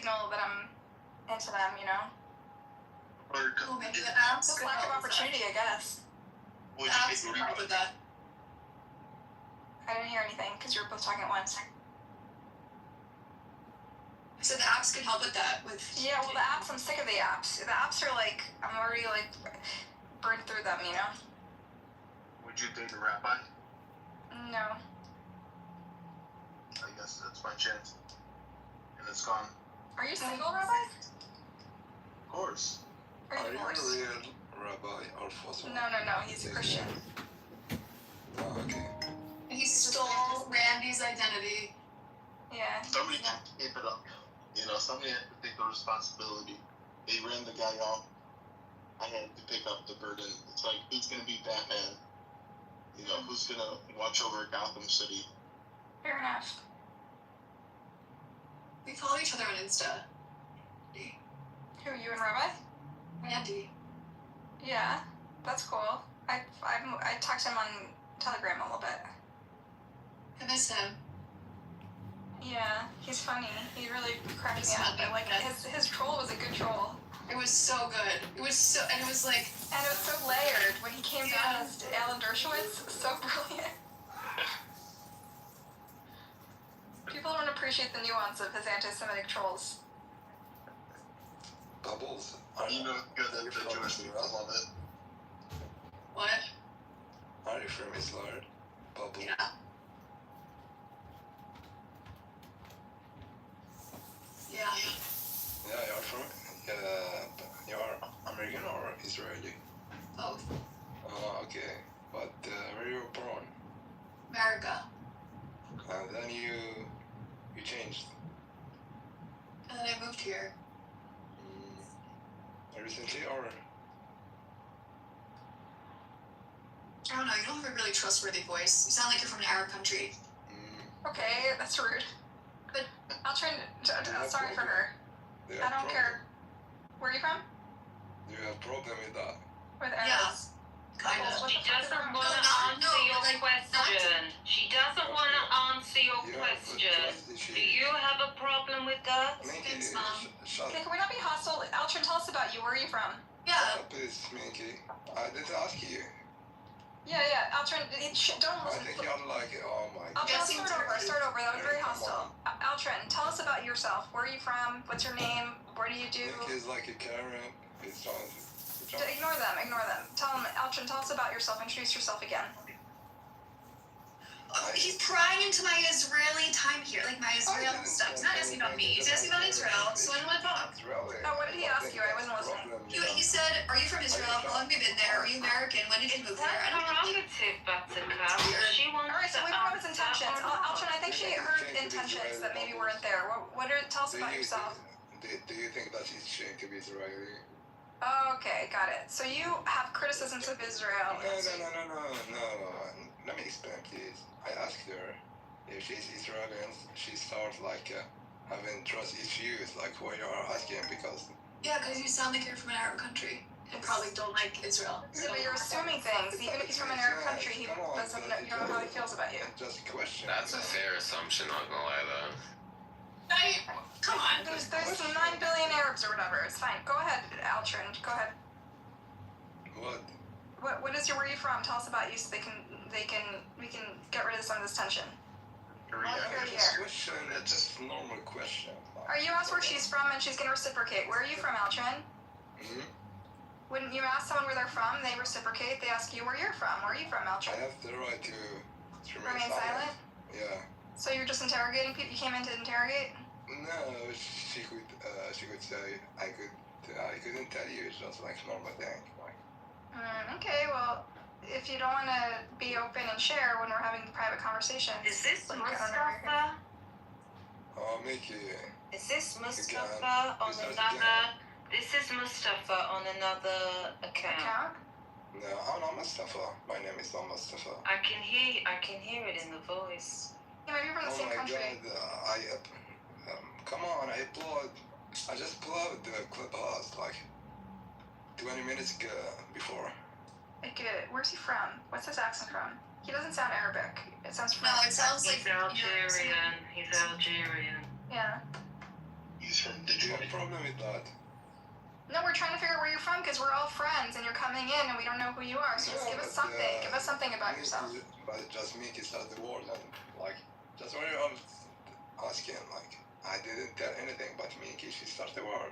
signal that I'm into them, you know? Well, maybe the apps Just could lack of help with opportunity, I guess. that. The apps could help with that. I didn't hear anything because you were both talking at once. I said the apps could help with that. Yeah, well, the apps, I'm sick of the apps. The apps are like, I'm already like burned through them, you know? Would you date a rabbi? No. I guess that's my chance. And it's gone. Are you single, Rabbi? Of course. Are you divorced? Are you a real rabbi or false one? No, he's a Christian. Oh, okay. He stole Randy's identity. Yeah. Somebody had to keep it up. You know, somebody had to take the responsibility. They ran the guy off. I had to pick up the burden. It's like, who's going to be Batman? You know, who's going to watch over Gotham City? Fair enough. We follow each other on Insta. Who, you and Rabbi? Randy. Yeah, that's cool. I talked to him on Telegram a little bit. I miss him. Yeah, he's funny. He really cracked me up. I like his troll was a good troll. It was so good. It was so like... And it was so layered when he came down as Alan Dershowitz. So brilliant. People don't appreciate the nuance of his anti-Semitic trolls. Bubbles. You know, good that the Jewish people love it. What? Are you from Israel? Bubble. Yeah. Yeah. Yeah, you're from. You're American or Israeli? Both. Oh, okay. But where you were born? America. And then you changed. And then I moved here. Recently or? I don't know, you don't have a really trustworthy voice. You sound like you're from an Arab country. Okay, that's rude. But I'll try to... sorry for her. I don't care. Where are you from? Do you have problem with that? With Arabs? Kinda. She doesn't want to answer your question. She doesn't want to answer your question. Do you have a problem with that? Thanks, Mom. Okay, can we not be hostile? Altrin, tell us about you. Where are you from? Yeah. Please, Minky. I didn't ask you. Yeah. Altrin, don't I listen. think you're like, oh my god. Altrin, start over. That was very hostile. Altrin, tell us about yourself. Where are you from? What's your name? What do you do? Minky is like a Karen. It's John. Ignore them. Tell them, Altrin, tell us about yourself. Introduce yourself again. He's prying into my Israeli time here, like my Israel stuff. He's not asking about me. He's asking about Israel, so I don't want to talk. Oh, what did he ask you? I wasn't listening. He said, are you from Israel? How long have you been there? Are you American? When did you move there? I don't know. Prerogative, Buttercup. She wants Alright, so we don't know his intentions. to Altrin, I think she heard intentions that maybe weren't there. Tell us about yourself. Do you think that he's trying to be Israeli? Okay, got it. So you have criticisms of Israel. No. Let me explain, please. I asked her if she's Israeli. She starts like having trust issues, like what you're asking, because. Yeah, because you sound like you're from an Arab country and probably don't like Israel. Yeah, but you're assuming things. Even if he's from an Arab country, you don't know how he feels about you. Just a question. That's a fair assumption, not gonna lie though. Come on. There's 9 billion Arabs or whatever. It's fine. Go ahead, Altrin. Go ahead. What? Where are you from? Tell us about you so we can get rid of some of this tension. Question, it's just a normal question. Are you asked where she's from and she's gonna reciprocate? Where are you from, Altrin? When you ask someone where they're from, they reciprocate. They ask you where you're from. Where are you from, Altrin? I have the right to remain silent. Yeah. So you're just interrogating people? You came in to interrogate? No, she could say I couldn't tell you. It's just like normal thing. Okay, well, if you don't want to be open and share when we're having private conversations. Is this like, Mustafa? Oh, Mickey. Is this Mustafa on another? This is Mustafa on another account. No, I'm not Mustafa. My name is not Mustafa. I can hear it in the voice. Yeah, maybe you're from the same country. God, come on, I just uploaded the Clubhouse like 20 minutes ago before. Good. Where's he from? What's his accent from? He doesn't sound Arabic. It sounds French. No, it sounds like He's Algerian. He's Algerian. Yeah. He's from the have a problem with that. No, we're trying to figure out where you're from because we're all friends and you're coming in and we don't know who you are. So just give us something. Give us something about yourself. But just Mickey started the war, and like, just when I was asking, like, I didn't tell anything but Mickey. She started the war.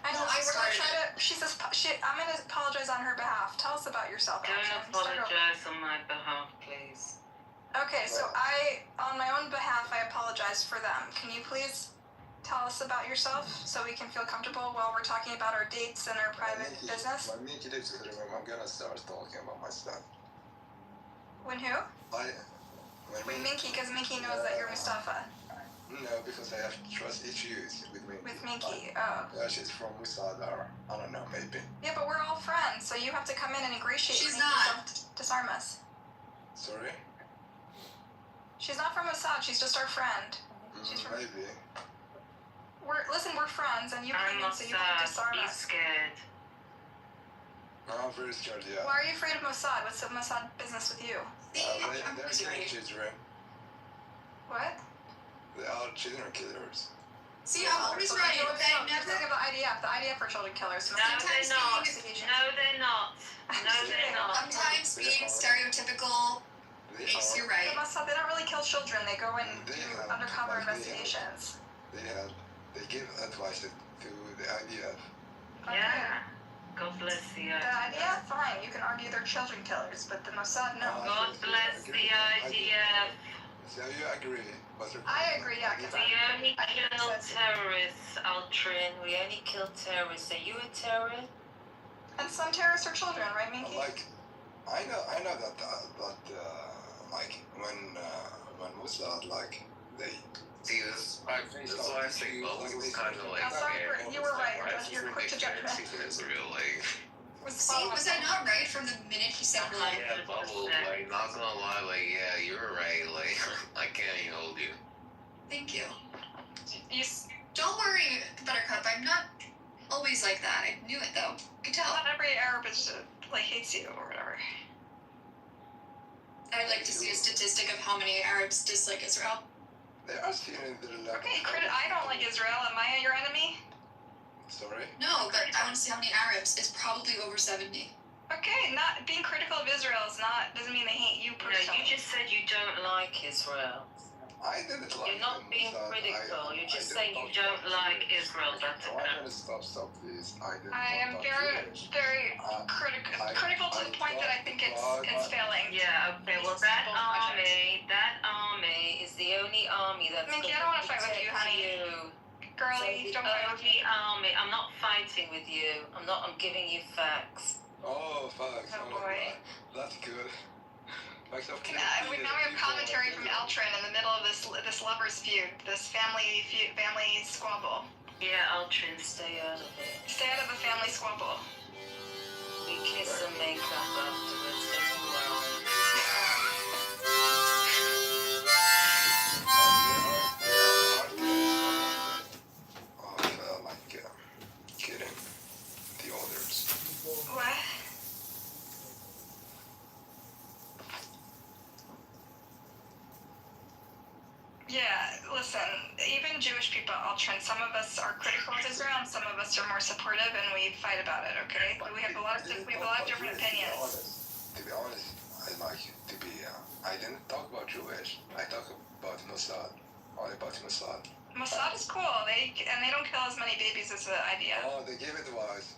I know. I We're gonna started try to. She says. I'm gonna apologize on her behalf. Tell us about yourself. Don't Action. Start over. apologize on my behalf, please. Okay, so on my own behalf, I apologize for them. Can you please tell us about yourself so we can feel comfortable while we're talking about our dates and our private business? When Mickey lives in the room, I'm gonna start talking about my stuff. When who? With Minky, because Minky knows that you're Mustafa. No, because I have trust issues with Minky. With Minky, oh. Yeah, she's from Mossad, or I don't know, maybe. Yeah, but we're all friends, so you have to come in and ingratiate. She's make not. yourself disarm us. Sorry? She's not from Mossad, she's just our friend. She's from... Maybe. We're friends, and you I'm came in, not so you have to sad. disarm Be us. scared. I'm very scared, yeah. Why are you afraid of Mossad? What's the Mossad business with you? They're killing children. What? They are children killers. See, I'm always right. No, They I'm never. thinking about IDF. The IDF are children killers. No, they're not. Investigations. No, they're not. No, they're not. Sometimes being stereotypical They makes you are, right. The Mossad, they don't really kill children. They go and They do have, undercover like, investigations. they give advice to the IDF. Yeah. God bless the The IDF, fine. You can argue they're children killers, but the Mossad, no. God bless the IDF. So you agree? But I agree, yeah, because We only kill terrorists, Altrin. We only kill terrorists. Are you a terrorist? And some terrorists are children, right, Minky? like, I know that like when Mossad, like, they See, this why I think Bubbles was kind of like I'm sorry, scared. you were right. Right? You're quick to judge me. It's real like. See, was I not right from the minute he said Uh-huh. really? Yeah, Bubbles, like, not gonna lie, like, yeah, you were right, like, I can't even hold you. Thank you. You, Don't worry, Buttercup. I'm not always like that. I knew it though. Could tell. not every Arab is like hates you or whatever. I'd like to see a statistic of how many Arabs dislike Israel. They are stealing their land. Okay, I don't like Israel. Am I your enemy? Sorry? No, but I want to see how many Arabs. It's probably over 70. Okay, not being critical of Israel doesn't mean they hate you No, personally. you just said you don't like Israel. I didn't like You're not them, being Mossad. critical. You're just I saying you didn't don't talk like about Israel. That's Oh, I'm enough. gonna stop this. I didn't I am talk very, about Jewish. very I- critical to the point that I think it's failing. Yeah, okay, well that army is the only army that's Minky, I gonna don't wanna fight with you, protect honey. you. Girlie, The don't fight with me. only army, I'm not fighting with you. I'm giving you facts. Oh, facts. Oh, my boy. God. That's good. Facts of Now we have commentary from Altrin in the middle of this lovers feud, this family squabble. Yeah, Altrin, stay out of it. Stay out of the family squabble. We kiss and make up afterwards. Don't worry. Kidding the others. What? Yeah, listen, even Jewish people, Altrin, some of us are critical of Israel and some of us are more supportive and we fight about it, okay? We have a lot of different opinions. To be honest, I didn't talk about Jewish. I talk about Mossad. All about Mossad. Mossad is cool, they don't kill as many babies as the idea. Oh, they give advice.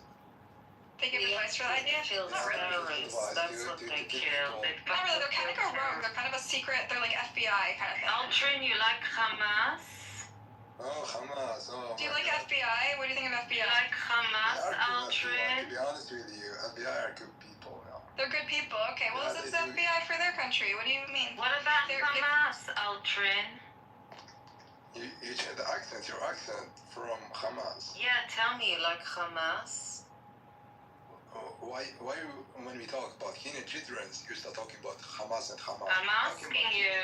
They give advice for the idea? Kill Not really. terrorists. That's what they kill. Not really, they're kind of go rogue, they're kind of a secret, they're like FBI kind of thing. Altrin, you like Hamas? Oh, Hamas. Oh, Do you my like God. FBI? What do you think of You FBI? like Hamas, They are good, Altrin? To be honest with you, FBI are good people. You know. They're good people, okay. Well, Yeah, is they the do. FBI for their country? What do you mean? What about They're- Hamas, Altrin? You change the accent. Your accent from Hamas. Yeah, tell me you like Hamas. Why when we talk about teenage children, you start talking about Hamas and Hamas? I'm asking you,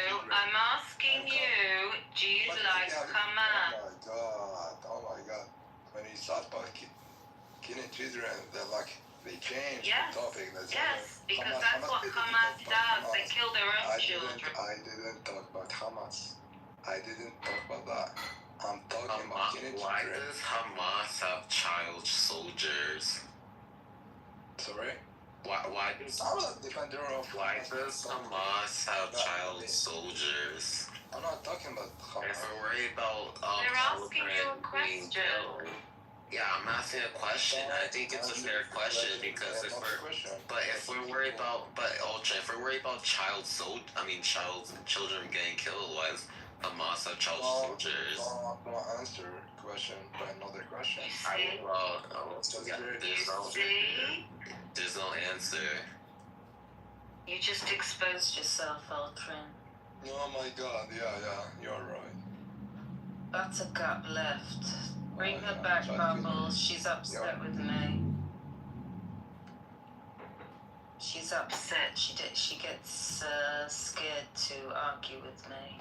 do you like Hamas? Oh my God. When you start about teenage children, they change Yes, the topic. yes, because that's what Hamas does. They kill their own children. I didn't talk about Hamas. I didn't talk about that. I'm talking about getting Why children. does Hamas have child soldiers? Sorry? Why does I'm not a defender of. Why does Hamas have child soldiers? I'm not talking about Hamas. If we're worried about They're asking children you a being question. killed, yeah, I'm asking a question. I think it's a fair question because if we're worried about Ultra, if we're worried about children getting killed, why is Hamas have child soldiers? I'm gonna answer question by another question. There's no answer. You just exposed yourself, Ultron. Oh my god, yeah, you're right. Buttercup left. Bring her yeah, back, try to Bubbles. She's upset with me. She's upset. She gets scared to argue with me.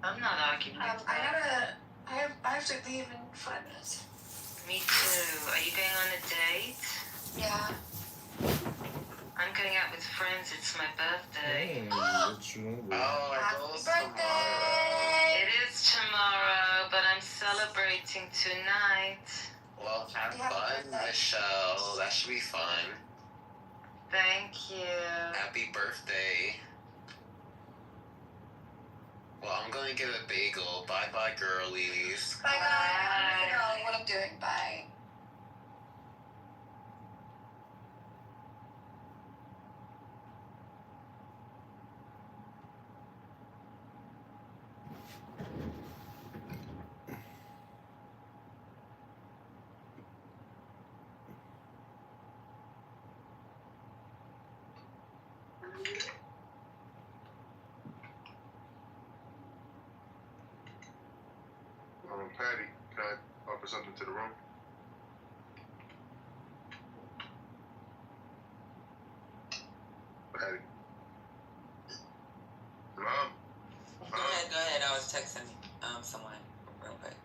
I'm not arguing with her. I have to leave in 5 minutes. Me too. Are you going on a date? Yeah. I'm going out with friends. It's my birthday. Happy birthday! It is tomorrow, but I'm celebrating tonight. Well, have Yeah, fun, birthday. Michelle. That should be fun. Thank you. Happy birthday. Well, I'm gonna get a bagel. Bye-bye, girlies. Bye, guys. I'm figure out what I'm doing. Bye. Patty, can I offer something to the room? Patty. Mom? Go ahead. I was texting someone real quick.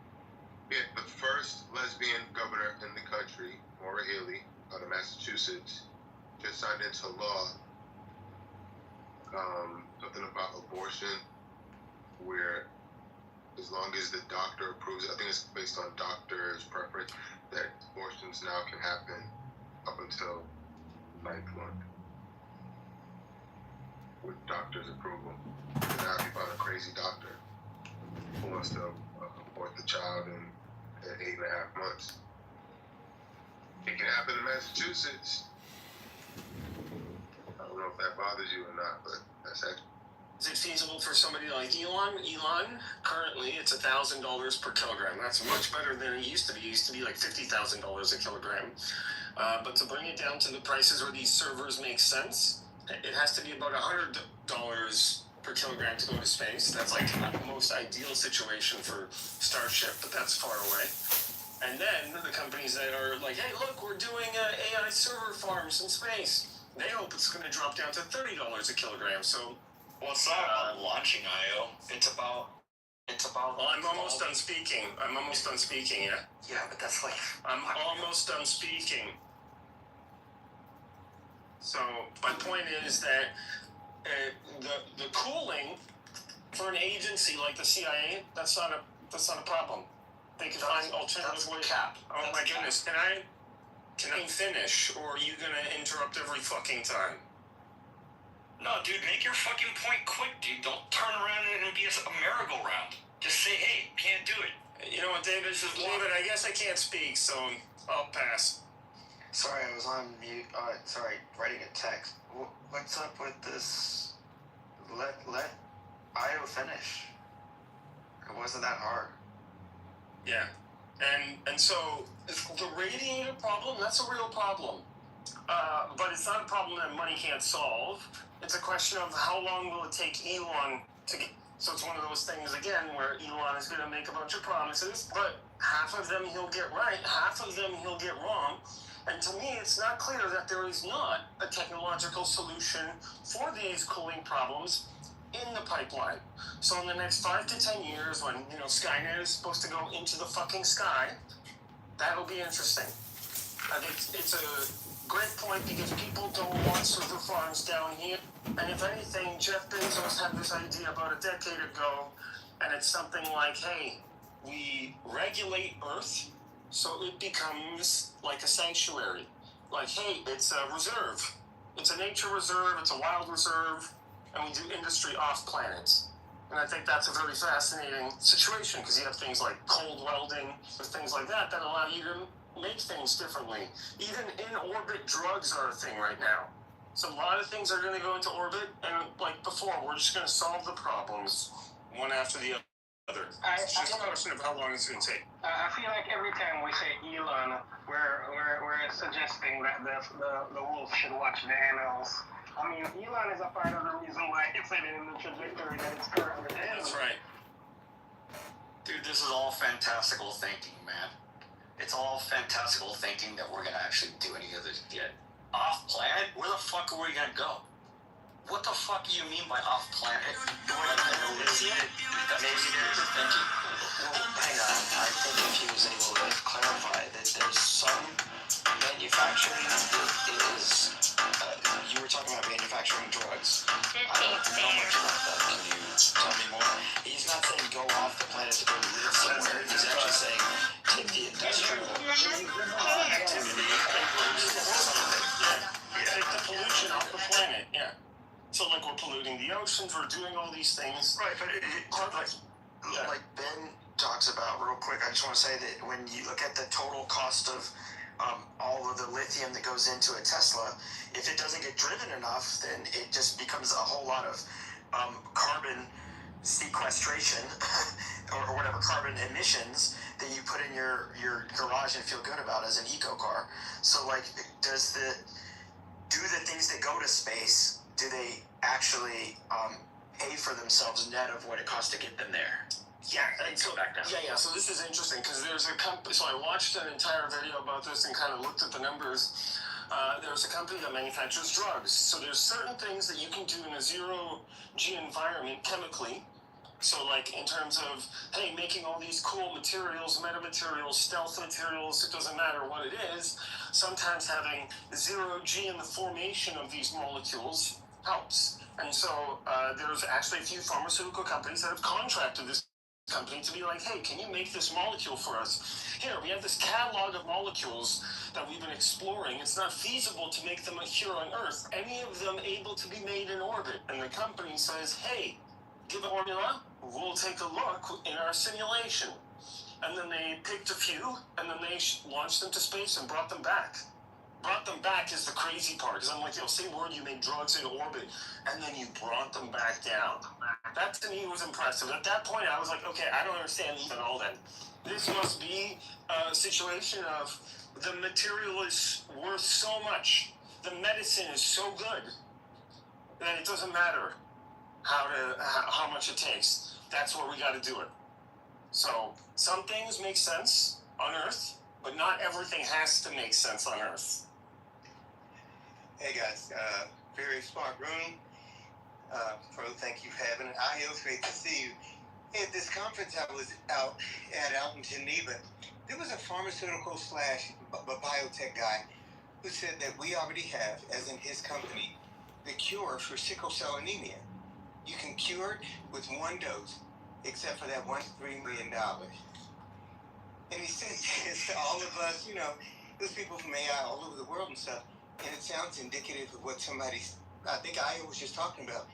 Yeah, the first lesbian governor in the country, Maura Healey, out of Massachusetts, just signed into law something about abortion, where as long as the doctor approves it, I think it's based on doctor's preference, that abortions now can happen up until 9th month with doctor's approval. And now if you find a crazy doctor who wants to abort the child at 8.5 months, it can happen in Massachusetts. I don't know if that bothers you or not, but that's actually. Is it feasible for somebody like Elon? Currently, it's $1,000 per kilogram. That's much better than it used to be. It used to be like $50,000 a kilogram. But to bring it down to the prices where these servers make sense, it has to be about $100 per kilogram to go to space. That's like the most ideal situation for Starship, but that's far away. And then the companies that are like, hey, look, we're doing AI server farms in space. They hope it's going to drop down to $30 a kilogram. So. Well, it's not about launching IO. It's about. Well, I'm almost done speaking. Yeah. Yeah, but that's like. I'm almost done speaking. So my point is that the cooling for an agency like the CIA, that's not a problem. They can find alternative ways. Cap. Oh my goodness! Can I finish, or are you gonna interrupt every fucking time? No, dude, make your fucking point quick, dude. Don't turn around and be a merry-go-round. Just say, hey, can't do it. You know what, David? I guess I can't speak, so I'll pass. Sorry, I was on mute. Writing a text. What's up with this? Let Io finish. It wasn't that hard. Yeah, and so the radiator problem, that's a real problem. But it's not a problem that money can't solve. It's a question of how long will it take Elon to get. So it's one of those things, again, where Elon is going to make a bunch of promises, but half of them he'll get right, half of them he'll get wrong. And to me, it's not clear that there is not a technological solution for these cooling problems in the pipeline. So in the next 5 to 10 years, when Skynet is supposed to go into the fucking sky, that'll be interesting. I think it's Great point, because people don't want server farms down here. And if anything, Jeff Bezos had this idea about a decade ago, and it's something like, hey, we regulate Earth so it becomes like a sanctuary. Like, hey, it's a reserve. It's a nature reserve, it's a wild reserve, and we do industry off planet. And I think that's a very fascinating situation, because you have things like cold welding, or things like that allow you to make things differently. Even in-orbit drugs are a thing right now. So a lot of things are going to go into orbit, and like before, we're just going to solve the problems one after the other. It's just a question of how long it's going to take. I feel like every time we say Elon, we're suggesting that the wolf should watch the animals. I mean, Elon is a part of the reason why it's headed in the trajectory that it's currently in. That's right. Dude, this is all fantastical thinking, man. It's all fantastical thinking that we're gonna actually do any of this shit. Off planet? Where the fuck are we gonna go? What the fuck do you mean by off planet? Like Elysium? Maybe they're thinking. Well, hang on. I think if he was able to clarify that there's some manufacturing that is. You were talking about manufacturing drugs. I don't know much about that. Can you tell me more? He's not saying go off the planet to go live somewhere. He's actually saying take the industrial activity and produce some of it. Take the pollution off the planet, yeah. So like we're polluting the oceans, we're doing all these things. Right, but like Ben talks about real quick, I just want to say that when you look at the total cost of all of the lithium that goes into a Tesla, if it doesn't get driven enough, then it just becomes a whole lot of carbon sequestration or whatever, carbon emissions that you put in your garage and feel good about as an eco car. So like, do the things that go to space, do they actually pay for themselves net of what it costs to get them there? Yeah, and so so this is interesting, because there's a company. So I watched an entire video about this and kind of looked at the numbers. There's a company that manufactures drugs. So there's certain things that you can do in a zero-G environment chemically. So like in terms of, hey, making all these cool materials, metamaterials, stealth materials, it doesn't matter what it is, sometimes having zero-G in the formation of these molecules helps. And so there's actually a few pharmaceutical companies that have contracted this company to be like, hey, can you make this molecule for us? Here, we have this catalog of molecules that we've been exploring. It's not feasible to make them here on Earth. Any of them able to be made in orbit. And the company says, hey, give a formula, we'll take a look in our simulation. And then they picked a few, and then they launched them to space and brought them back. Brought them back is the crazy part, because I'm like, same word, you made drugs in orbit, and then you brought them back down. That to me was impressive. At that point, I was like, okay, I don't understand even all that. This must be a situation of the material is worth so much, the medicine is so good, that it doesn't matter how much it takes. That's where we got to do it. So some things make sense on Earth, but not everything has to make sense on Earth. Hey guys, very smart room. Pro, thank you for having it. It was great to see you. At this conference I was out in Geneva, there was a pharmaceutical / biotech guy who said that we already have, as in his company, the cure for sickle cell anemia. You can cure it with one dose, except for that $1 to $3 million. And he said this to all of us, there's people from AI all over the world and stuff, and it sounds indicative of what I think I was just talking about.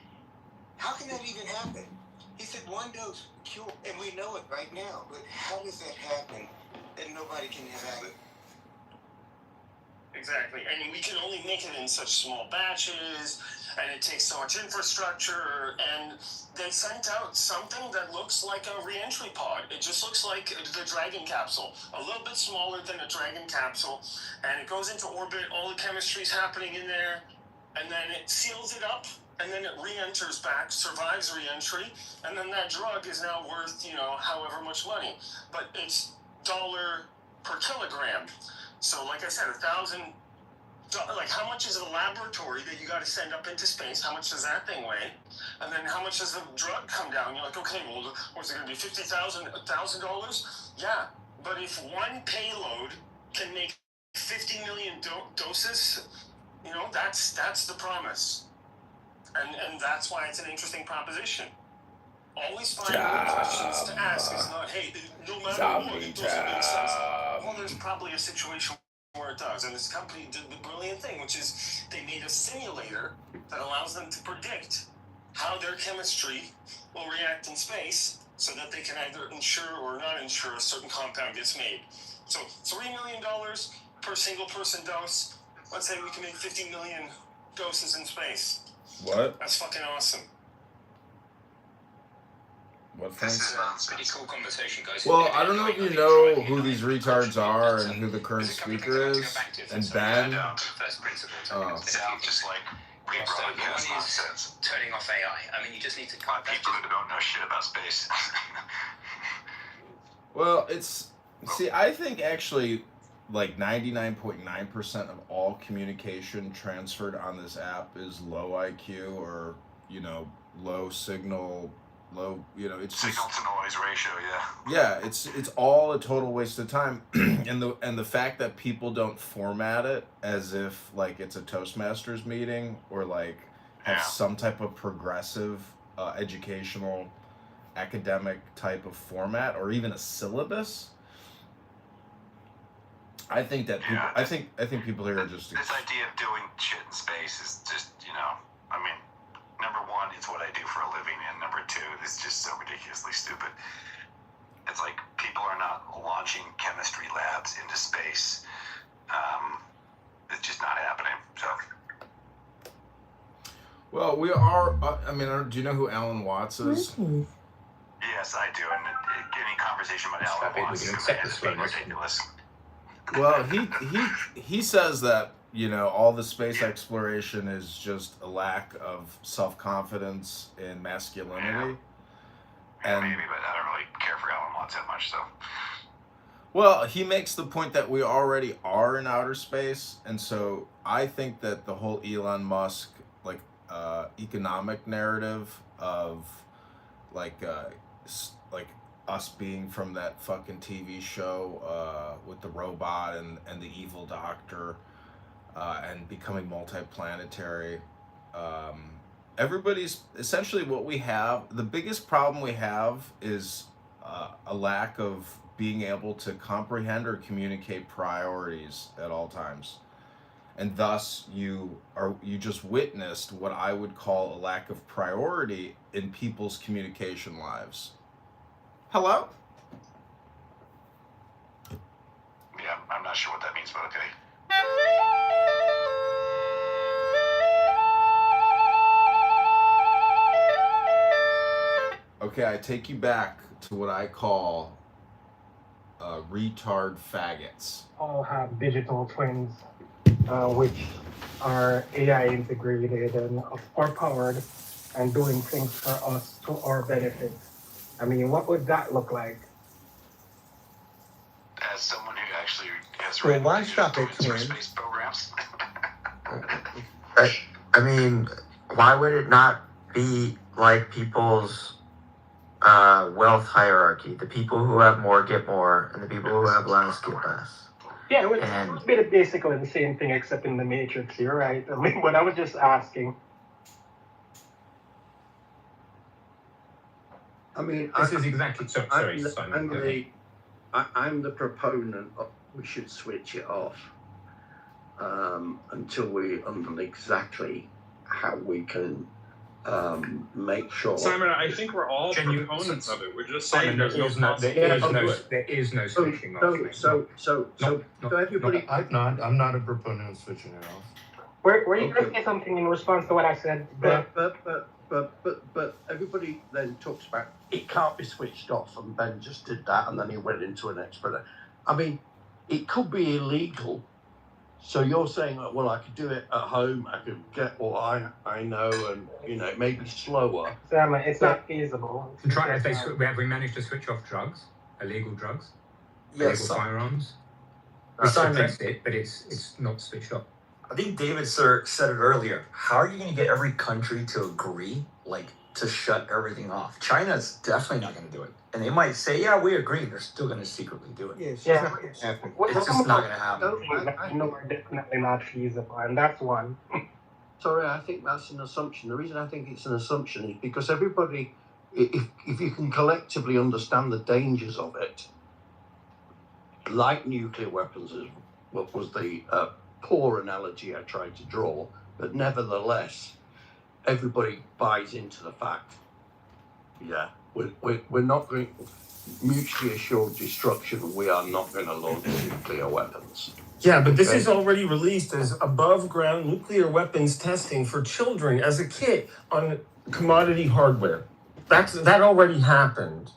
How can that even happen? He said one dose cure, and we know it right now, but how does that happen that nobody can have it? Exactly, and we can only make it in such small batches, and it takes so much infrastructure, and they sent out something that looks like a re-entry pod. It just looks like the Dragon capsule, a little bit smaller than a Dragon capsule, and it goes into orbit, all the chemistry's happening in there, and then it seals it up, and then it re-enters back, survives re-entry, and then that drug is now worth, however much money. But it's $1 per kilogram. So like I said, $1,000, like how much is a laboratory that you got to send up into space? How much does that thing weigh? And then how much does the drug come down? You're like, okay, well, what's it going to be, $50,000, $1,000? Yeah, but if one payload can make 50 million doses, you know, that's the promise. And that's why it's an interesting proposition. Always find good questions to ask. It's not, hey, no matter what, it doesn't make sense. Well, there's probably a situation where it does. And this company did the brilliant thing, which is they made a simulator that allows them to predict how their chemistry will react in space so that they can either ensure or not ensure a certain compound gets made. So $3 million per single person dose. Let's say we can make 50 million doses in space. What? That's fucking awesome. What This is a pretty cool conversation, guys. Well, I don't know if you know who these retards are and who the current speaker is. And Ben. First principle. Oh. It sounds just like broadcast nonsense. Turning off AI. I mean, you just need to. People who don't know shit about space. Well, see, I think actually like 99.9% of all communication transferred on this app is low IQ or, you know, low signal, low, you know, it's signal to noise ratio, yeah, it's all a total waste of time. and the fact that people don't format it as if like it's a Toastmasters meeting or like have some type of progressive educational academic type of format or even a syllabus. I think that people, I think people here are just this idea of doing shit in space is just, you know, I mean, number one, it's what I do for a living, and number two, it's just so ridiculously stupid. It's like people are not launching chemistry labs into space. It's just not happening. So. Well, we are. I mean, do you know who Alan Watts is? Yes, I do, and any conversation about Alan Watts is ridiculous. Well, he says that, you know, all the space exploration is just a lack of self-confidence in masculinity. Yeah, And maybe, but I don't really care for Alan Watts that much, so. well, he makes the point that we already are in outer space, and so I think that the whole Elon Musk like economic narrative of like us being from that fucking TV show with the robot and the evil doctor and becoming multiplanetary. Everybody's essentially what we have. The biggest problem we have is a lack of being able to comprehend or communicate priorities at all times. And thus you just witnessed what I would call a lack of priority in people's communication lives. Hello? Yeah, I'm not sure what that means, but okay. Okay, I take you back to what I call retard faggots. All have digital twins, which are AI integrated and are powered and doing things for us to our benefit. I mean, what would that look like? As someone who actually has Well, read why stop it, for Ken? space programs. I mean, why would it not be like people's wealth hierarchy? The people who have more get more, and the people who have less get less. Yeah, it would be basically the same thing except in the Matrix. You're right. I mean, but I was just asking. I mean, This is exactly sorry, Simon. I'm the proponent of we should switch it off until we understand exactly how we can make sure. Simon, I think we're all proponents of it. We're just saying there is no switching off. So everybody. I'm not a proponent of switching it off. Were you going to say something in response to what I said? But everybody then talks about it can't be switched off, and Ben just did that, and then he went into an expert. I mean, it could be illegal. So you're saying, well, I could do it at home. I could get what I know, and it may be slower. Sam, it's not feasible. Have we managed to switch off drugs, illegal drugs, Yes, illegal firearms? We suppressed it, but it's not switched off. I think David Sir said it earlier. How are you going to get every country to agree, like to shut everything off. China's definitely not going to do it. And they might say, yeah, we agree. They're still going to secretly do it. It's It's just not going to happen. Are definitely not feasible, and that's one. Sorry, I think that's an assumption. The reason I think it's an assumption is because everybody, if you can collectively understand the dangers of it, like nuclear weapons is what was the poor analogy I tried to draw, but nevertheless, everybody buys into the fact, we're not going mutually assured destruction. We are not going to launch nuclear weapons. Yeah, but this is already released as above ground nuclear weapons testing for children as a kit on commodity hardware. That already happened.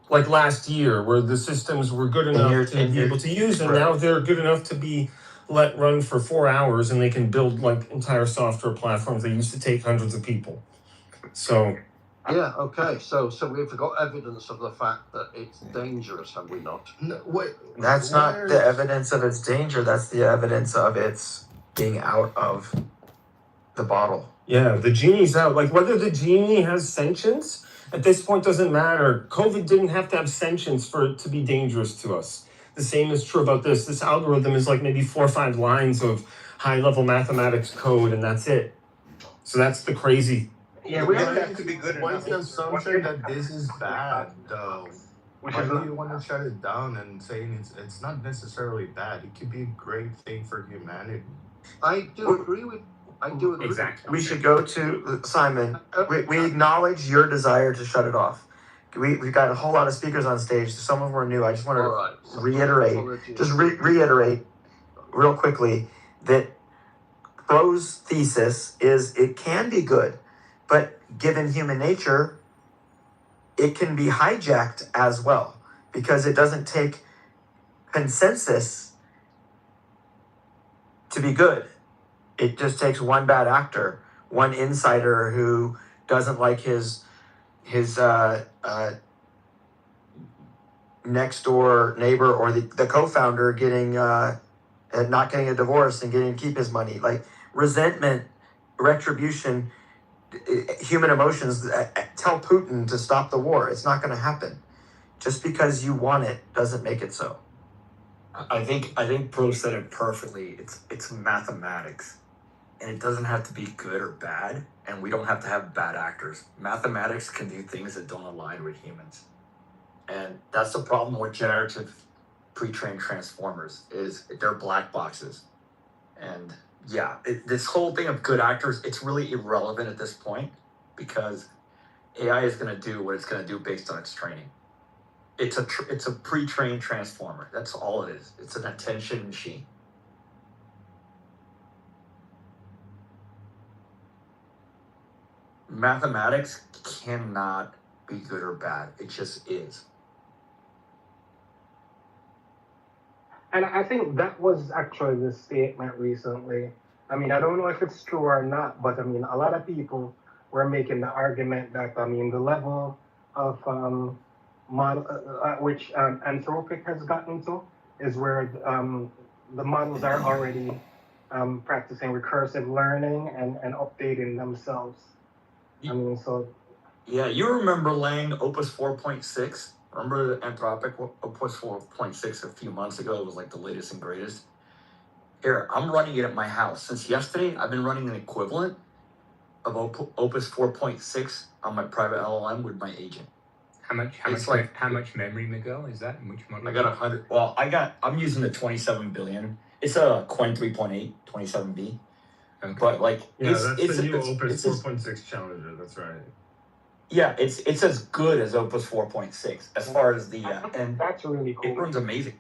Like last year, where the systems were good enough to be able to use, and now they're good enough to be let run for 4 hours, and they can build like entire software platforms. They used to take hundreds of people. So yeah, okay. So we've got evidence of the fact that it's dangerous, have we not? No, that's not the evidence of its danger. That's the evidence of its being out of the bottle. yeah, the genie's out. Like whether the genie has sentience at this point doesn't matter. COVID didn't have to have sentience for it to be dangerous to us. The same is true about this. This algorithm is like maybe 4 or 5 lines of high-level mathematics code, and that's it. So that's the crazy. Yeah, we have to be good enough. What's the assumption that this is bad, though? Why do you want to shut it down and saying it's not necessarily bad? It could be a great thing for humanity. I do agree. Exactly. We should go to Simon. We acknowledge your desire to shut it off. We've got a whole lot of speakers on stage. Some of them are new. I just want to reiterate real quickly that Crow's thesis is it can be good, but given human nature, it can be hijacked as well because it doesn't take consensus to be good. It just takes one bad actor, one insider who doesn't like his next door neighbor or the co-founder getting not getting a divorce and getting to keep his money. Like resentment, retribution, human emotions tell Putin to stop the war. It's not going to happen. Just because you want it doesn't make it so. I think Pro said it perfectly. It's mathematics. And it doesn't have to be good or bad, and we don't have to have bad actors. Mathematics can do things that don't align with humans. And that's the problem with generative pre-trained transformers, is they're black boxes. And yeah, this whole thing of good actors, it's really irrelevant at this point because AI is going to do what it's going to do based on its training. It's a pre-trained transformer. That's all it is. It's an attention machine. Mathematics cannot be good or bad. It just is. And I think that was actually the statement recently. I mean, I don't know if it's true or not, but I mean, a lot of people were making the argument that, I mean, the level of model which Anthropic has gotten to is where the models are already practicing recursive learning and updating themselves. I mean, so. Yeah, you remember Lang Opus 4.6? Remember Anthropic Opus 4.6 a few months ago? It was like the latest and greatest. Here, I'm running it at my house. Since yesterday, I've been running an equivalent of Opus 4.6 on my private LLM with my agent. How much memory, Miguel? Is that? Which model? I got 100. Well, I'm using the 27 billion. It's a Coin 3.8, 27B. Okay. But like, that's the new Opus 4.6 Challenger. That's right. Yeah, it's as good as Opus 4.6 as far as the and that's really cool. It runs amazing.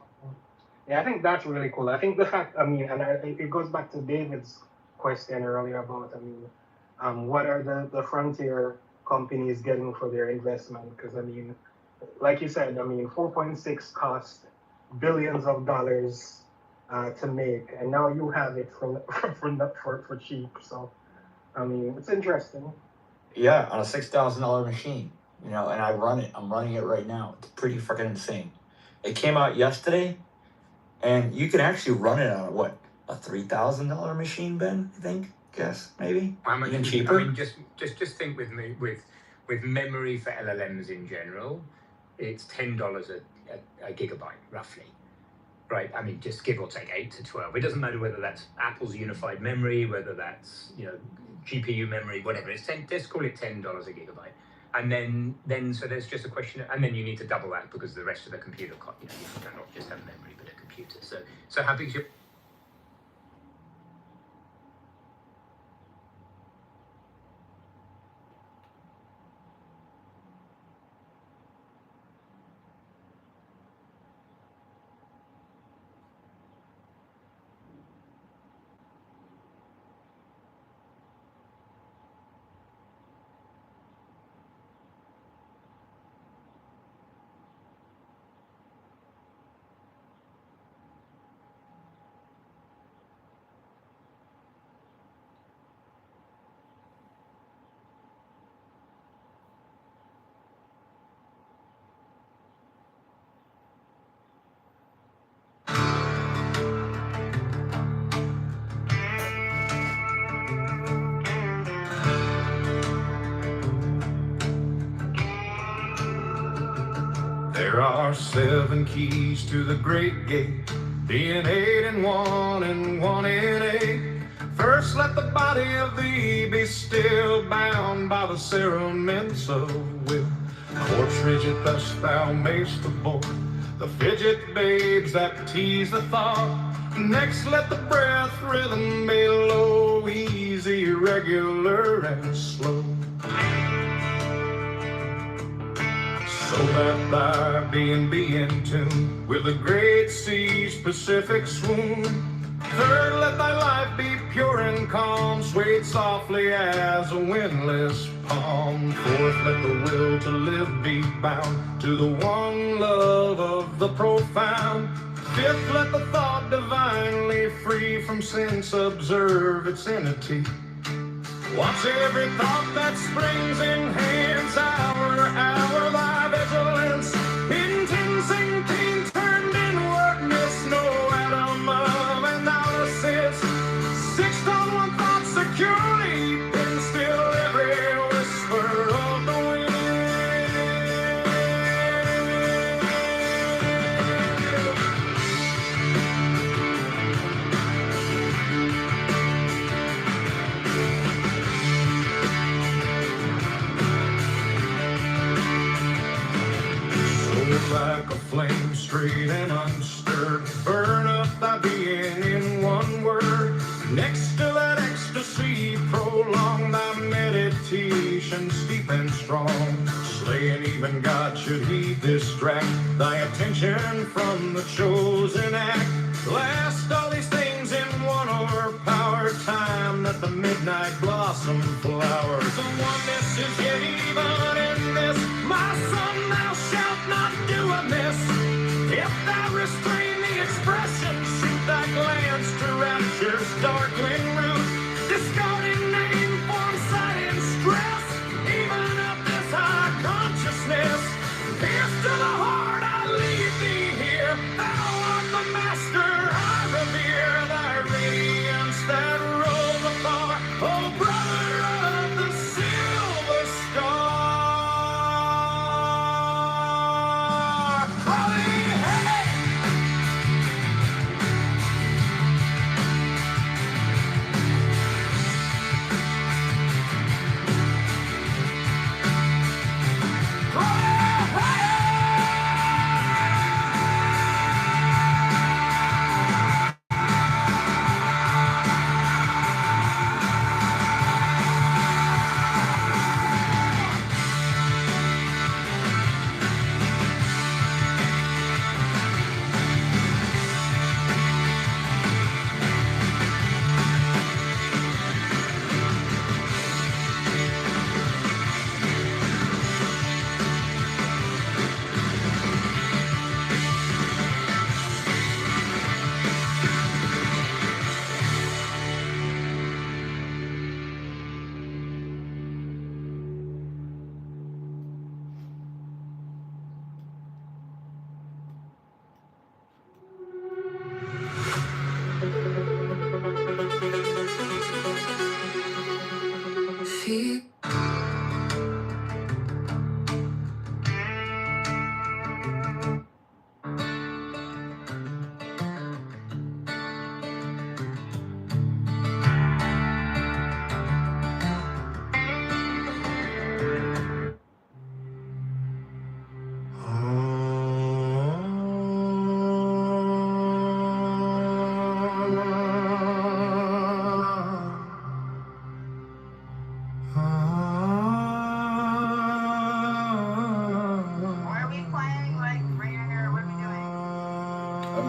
Yeah, I think that's really cool. I think the fact, I mean, and it goes back to David's question earlier about, I mean, what are the frontier companies getting for their investment? Because I mean, like you said, I mean, 4.6 cost billions of dollars to make, and now you have it for cheap. So, I mean, it's interesting. Yeah, on a $6,000 machine, and I run it. I'm running it right now. It's pretty freaking insane. It came out yesterday, and you can actually run it on a $3,000 machine, Ben? I think, guess maybe. How much even cheaper. I mean, just think with me with with memory for LLMs in general, it's $10 a gigabyte, roughly. Right, I mean, just give or take 8 to 12. It doesn't matter whether that's Apple's unified memory, whether that's GPU memory, whatever. It's 10. Let's call it $10 a gigabyte, and then so there's just a question, and then you need to double that because the rest of the computer, you cannot just have memory but a computer. So how big is your There are 7 keys to the great gate, being 8 in 1 and 1 in 8. First let the body of thee be still, bound by the cerements of will. Corpse rigid thus thou mayst abort the fidget babes that tease the thought. Next let the breath rhythm be low, easy, regular, and slow, so that thy being be in tune with the great sea's Pacific swoon. Third, let thy life be pure and calm, swayed softly as a windless palm. Fourth, let the will to live be bound to the one love of the profound. Fifth, let the thought divinely free from sense observe its entity. Watch every thought that springs in hands, hour, thy vigilance, intensing pain turned inwardness, no atom of analysis. Sixth on one thought securely, pin still every whisper of the wind. Like a flame straight and unstirred, burn up thy being in one word. Next to that ecstasy, prolong thy meditation steep and strong. Slaying even God should he distract thy attention from the chosen act. Last all these things in one overpower time that the midnight blossom flowers. The oneness is yet even in this, my son, thou shalt not do amiss. If thou restrain the expression, shoot thy glance to rapture's darkling root, discarding name, form, sight, and stress, even of this high consciousness. Pierce to the heart, I leave thee here. Thou art the master, I revere thy radiance that rolls afar. Oh, brother of the silver star. Holly, hey!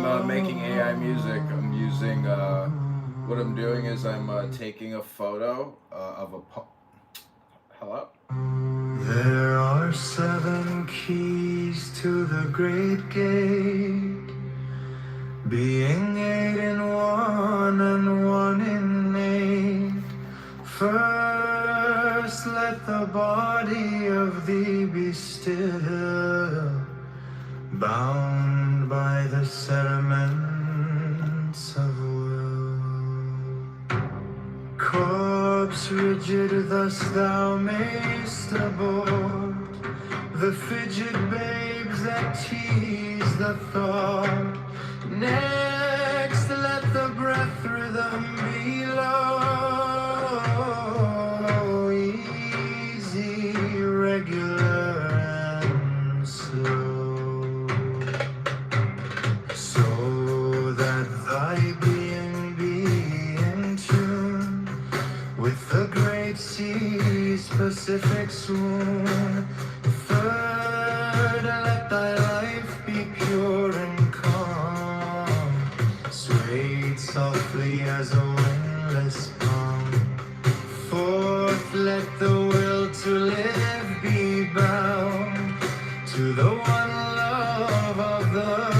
I'm making AI music. I'm using, what I'm doing is I'm taking a photo of a hello? There are 7 keys to the great gate, being 8 in 1 and 1 in 8. First let the body of thee be still, bound by the cerements of will. Corpse rigid thus thou mayst abort the fidget babes that tease the thought. Next let the breath rhythm be low, easy, regular and slow, so that thy being be in tune with the great sea's Pacific swoon. Third, let thy life be pure and calm, swayed softly as a windless palm. Fourth, let the will to live be bound to the one love of the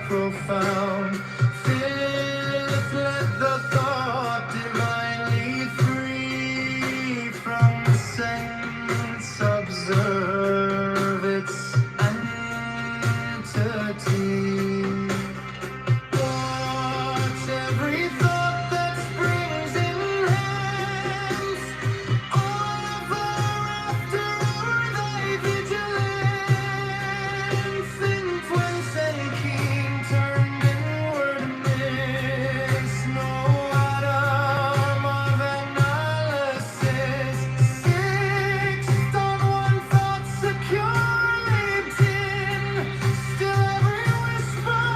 profound. Fifth, let the thought divinely free from sense observe its entity. Watch every thought that springs in hands, all of after thy vigilance, influence and keen turned inward miss no atom of analysis. Sixth, on one thought securely pinned, still every whisper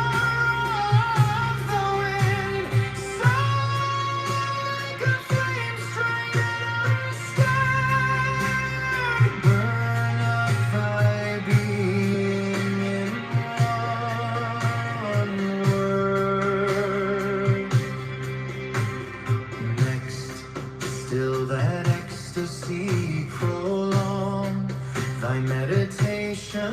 of the wind, like a flame straight and unscared, burn up thy being in one word. Next, still that ecstasy prolong, thy meditation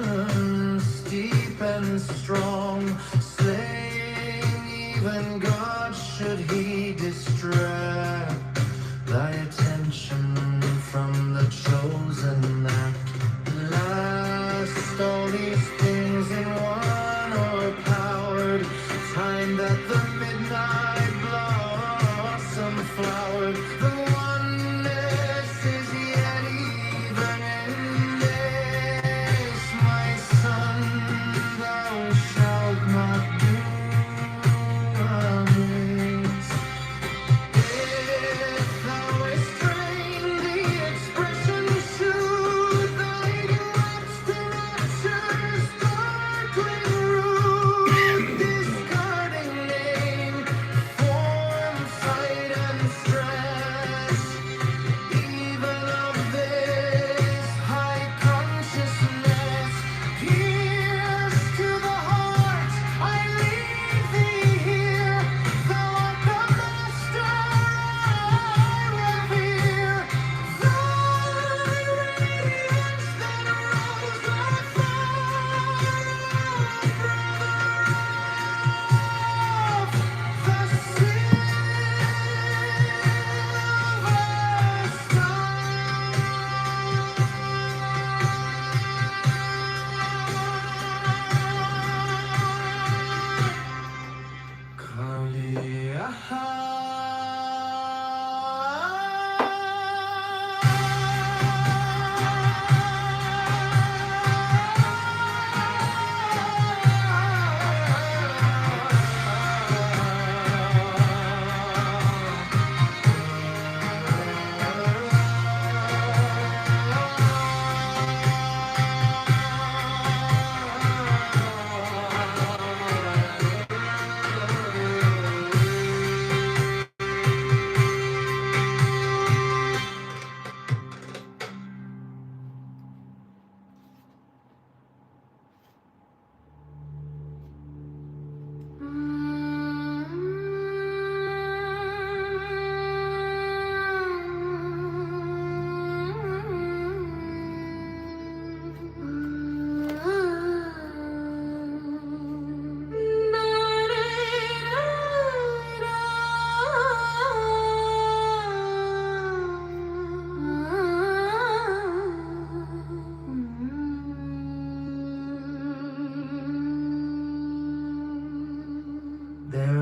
steep and strong, slaying even God should he distract thy attention from the chosen act. Last, all these things in one o'erpowered, time that the midnight blossom flowered. The oneness is yet even in this, my son, thou shalt not do amiss. If thou restrain the expression, shoot thy lips to rapture's dark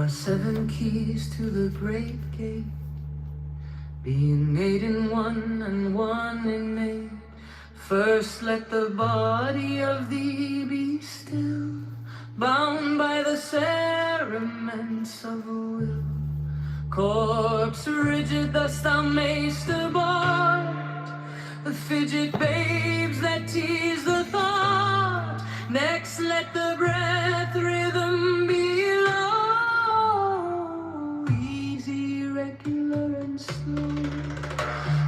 are 7 keys to the great gate, being 8 in one and 1 in 8. First let the body of thee be still, bound by the cerements of will. Corpse rigid thus thou mayst abort the fidget babes that tease the thought. Next let the breath rhythm be low, easy, regular and slow,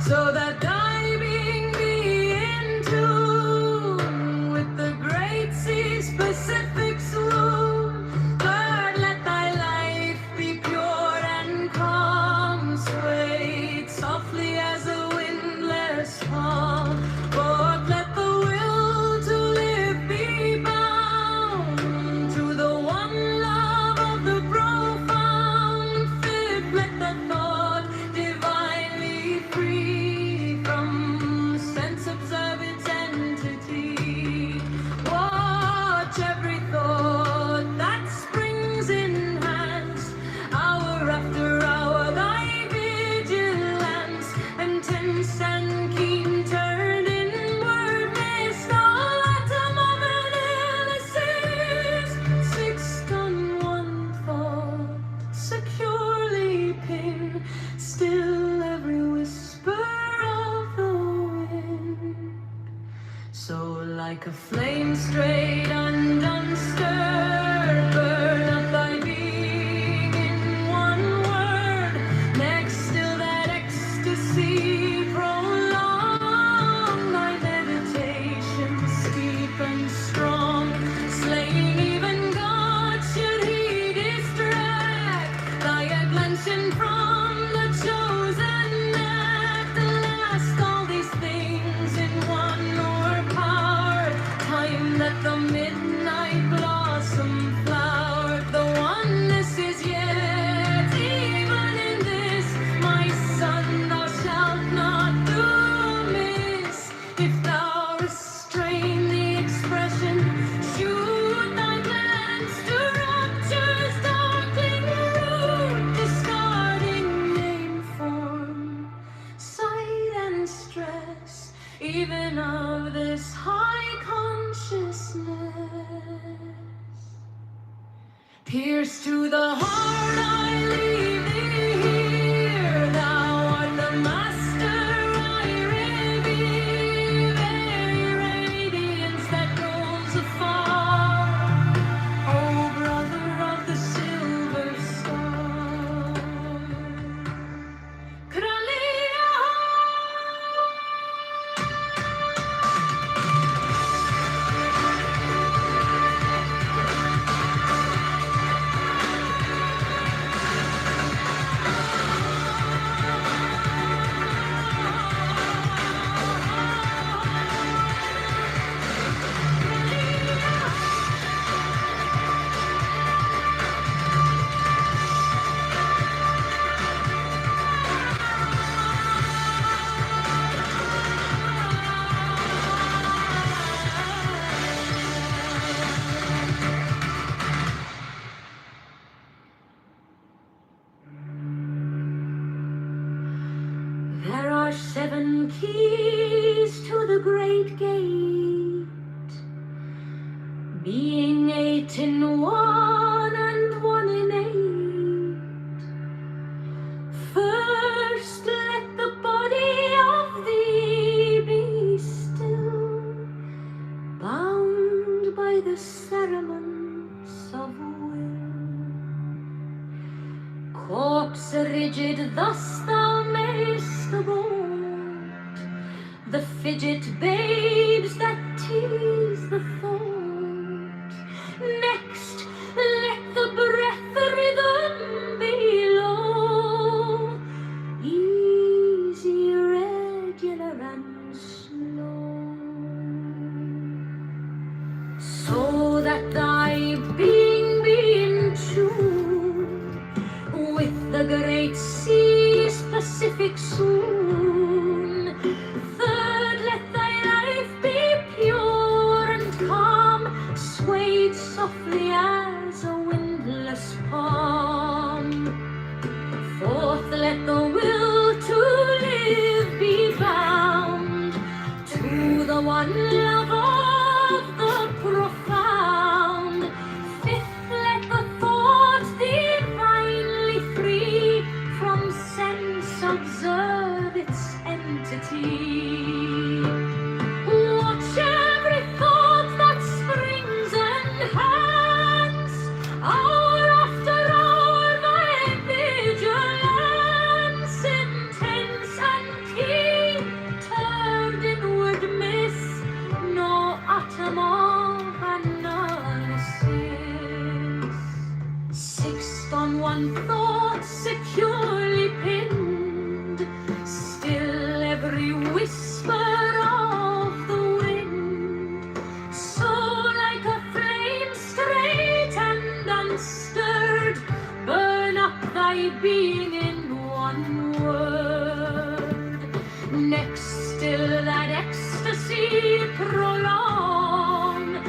so that thy being be in tune with the great sea's Pacific swoon. Third, let thy life be pure and calm, swayed softly as a windless palm. Fourth, let the will to live be bound to the one love of the profound. Fifth, let the thought divinely free from sense-observed entity. Watch every thought that springs in hands, hour after hour thy vigilance, and tense and keen turned inward mayst all atom of analysis, fixed on one thought, securely pinned, still every whisper of the wind. So like a flame straight and unstirred, burn up thy being in one word. Next still that ecstasy prolong, thy meditations deep and strong, slaying even God should he distract thy attention from the chosen act. Last all these things in one o'erpowered time, that the midnight blossom flowered. The oneness is yet, even in this, my son, thou shalt not do amiss. If thou restrain the expression, shoot thy glance to rapture's darkling root, discarding name, form, sight and stress, even of this high consciousness. Pierce to the heart, I leave thee here. Thou art the master, I revere. Very radiance that goes afar, O brother of the silver star. There are 7 keys to the great gate, being 8 in one and 1 in 8. First let the body of thee be still, bound by the cerements of will. Corpse rigid thus thou mayst abort the fidget babes that tease the thought. Next let the breath rhythm be low, easy, regular and slow, so that thy being be in tune with the great sea's Pacific swoon. Third, let thy life be pure and calm, swayed softly as a windless palm. one thought securely pinned, still every whisper of the wind. So like a flame straight and unstirred, burn up thy being in one word. Next still that ecstasy prolong,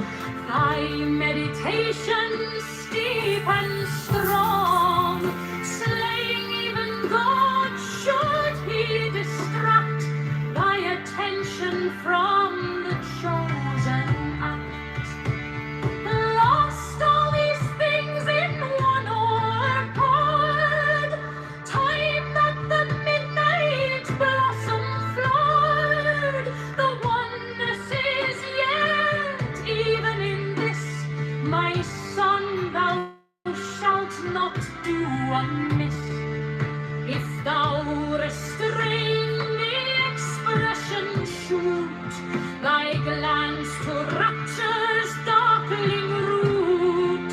thy meditation steep and strong, slaying even God should he distract thy attention from the chosen act. Lost all these things in one accord, time that the midnight blossom flowered. The oneness is yet even in this, my son, thou shalt not do amiss. If thou restrain the expression shoot, thy glance to rapture's darkling root,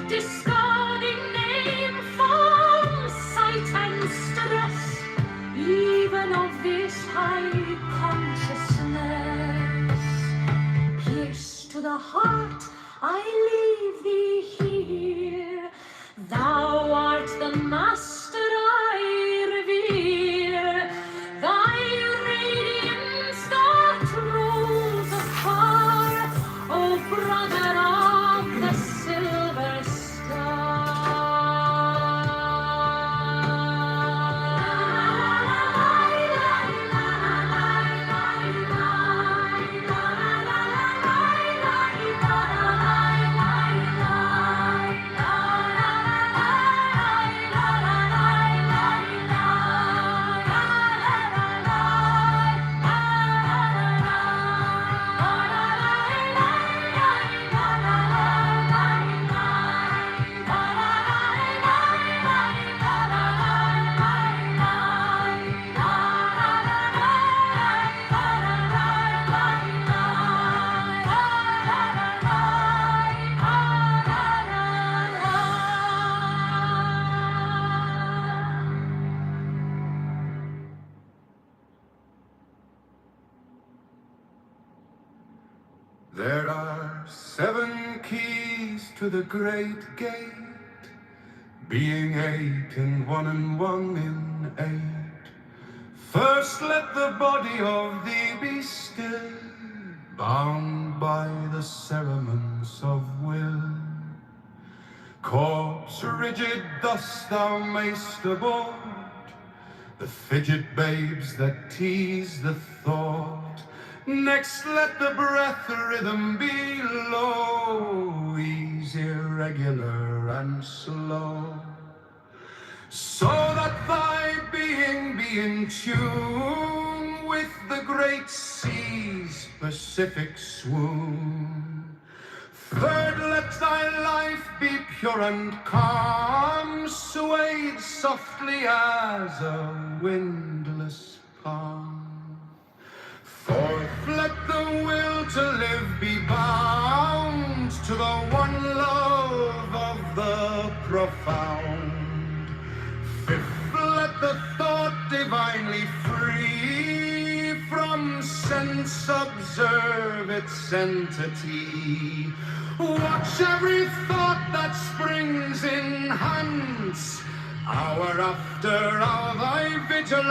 discarding name, form, sight and stress, even of this high consciousness. Pierce to the heart, I leave thee here. Thou art the master I revere. Thy radiance that rolls afar, O brother of the silver There are 7 keys to the great gate, being 8 in 1 and 1 in 8. First let the body of thee be still, bound by the cerements of will. Corpse rigid thus thou mayst abort the fidget babes that tease the thought. Next let the breath rhythm be low, easy, regular and slow, so that thy being be in tune with the great sea's Pacific swoon. Third, let thy life be pure and calm, swayed softly as a windless palm. Fourth, let the will to live be bound to the one love of the profound. Fifth, let the thought divinely free from sense observe its entity. Watch every thought that springs in hands, hour after hour thy vigilance.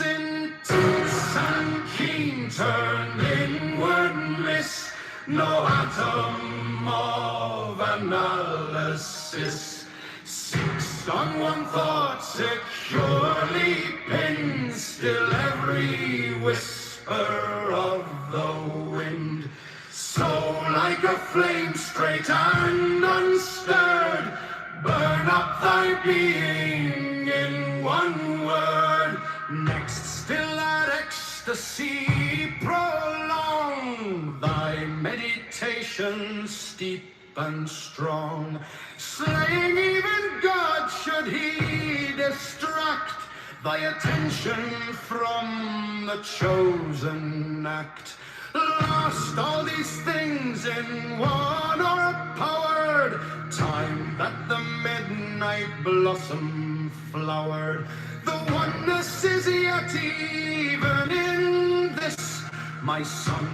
Intense and keen, turned inward miss no atom of analysis. Fixed on one thought, securely pinned, still every whisper of the wind. So like a flame straight and unstirred, burn up thy being in one word. Next still that ecstasy prolong, thy meditation steep and strong, slaying even God should he distract thy attention from the chosen act. Lost all these things in one, or powered time that the night blossom flowered. The oneness is yet even in this. My son,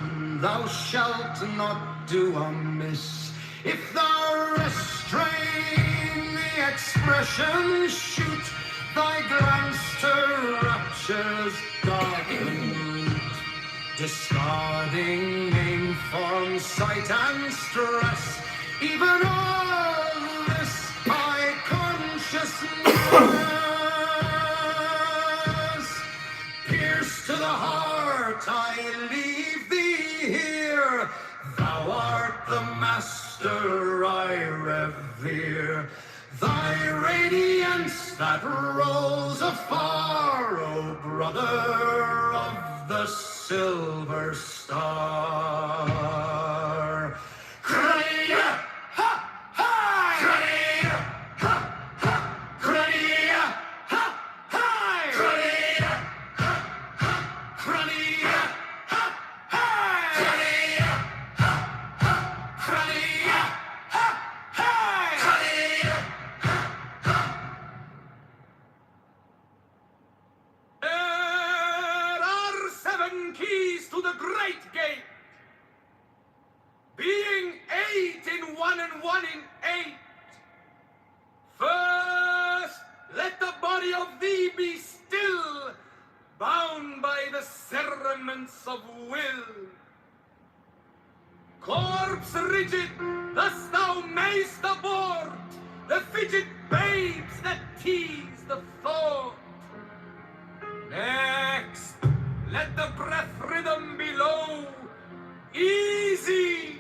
thou shalt not do amiss. If thou restrain the expression, shoot thy glance to rapture's darkened, discarding name, form, sight, and stress. Even all this by consciousness. Pierce to the heart, I leave thee here. Thou art the master I revere. Thy radiance that rolls afar, O brother of the silver star. Crania, ha, hi! Crania, ha, ha! Crania, ha, hi! Crania, ha, ha! Crania, ha, hi! Crania, ha, ha! Crania, ha, hi! Crania. There are 7 keys to the great gate, being 8 in 1 and 1 in 8. First, let the body of thee be still, bound by the cerements of will. Corpse rigid, thus thou mayst abort the fidget babes that tease the thought. Next, let the breath rhythm be low, easy,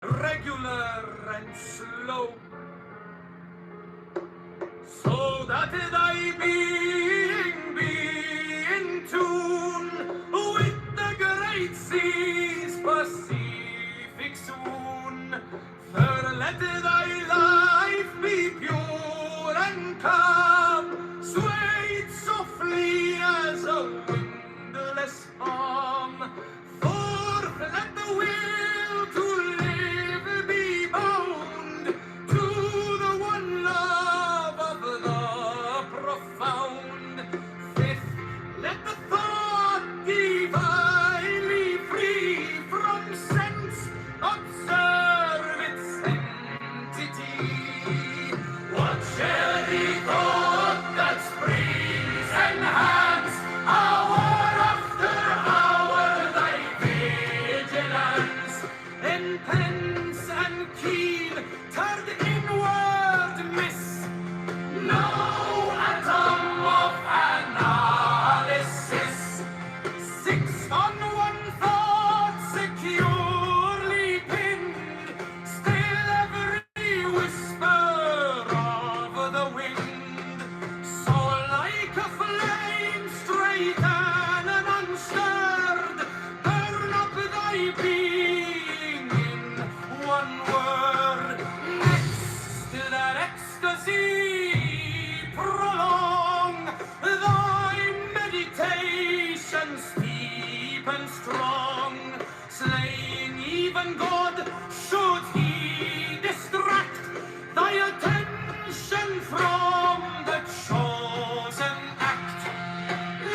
regular, and slow, so that thy being be in tune with the great seas Pacific soon. Third, let thy life be pure and calm, swayed softly as a windless palm. Fourth, let the will to live be bound to the one love of the profound. Fifth, let the thought divinely free from sense observe its entity. What shall be thought that springs enhance hour after hour thy vigilance, intense and keen, turned inward miss no atom of analysis. 6 on one thought securely pinned, still every whisper of the wind. So like a flame straight and unstirred, burn up thy being in one word. Next to that ecstasy, prolong thy meditation steep and strong, slaying even God should he distract thy attention from the chosen act.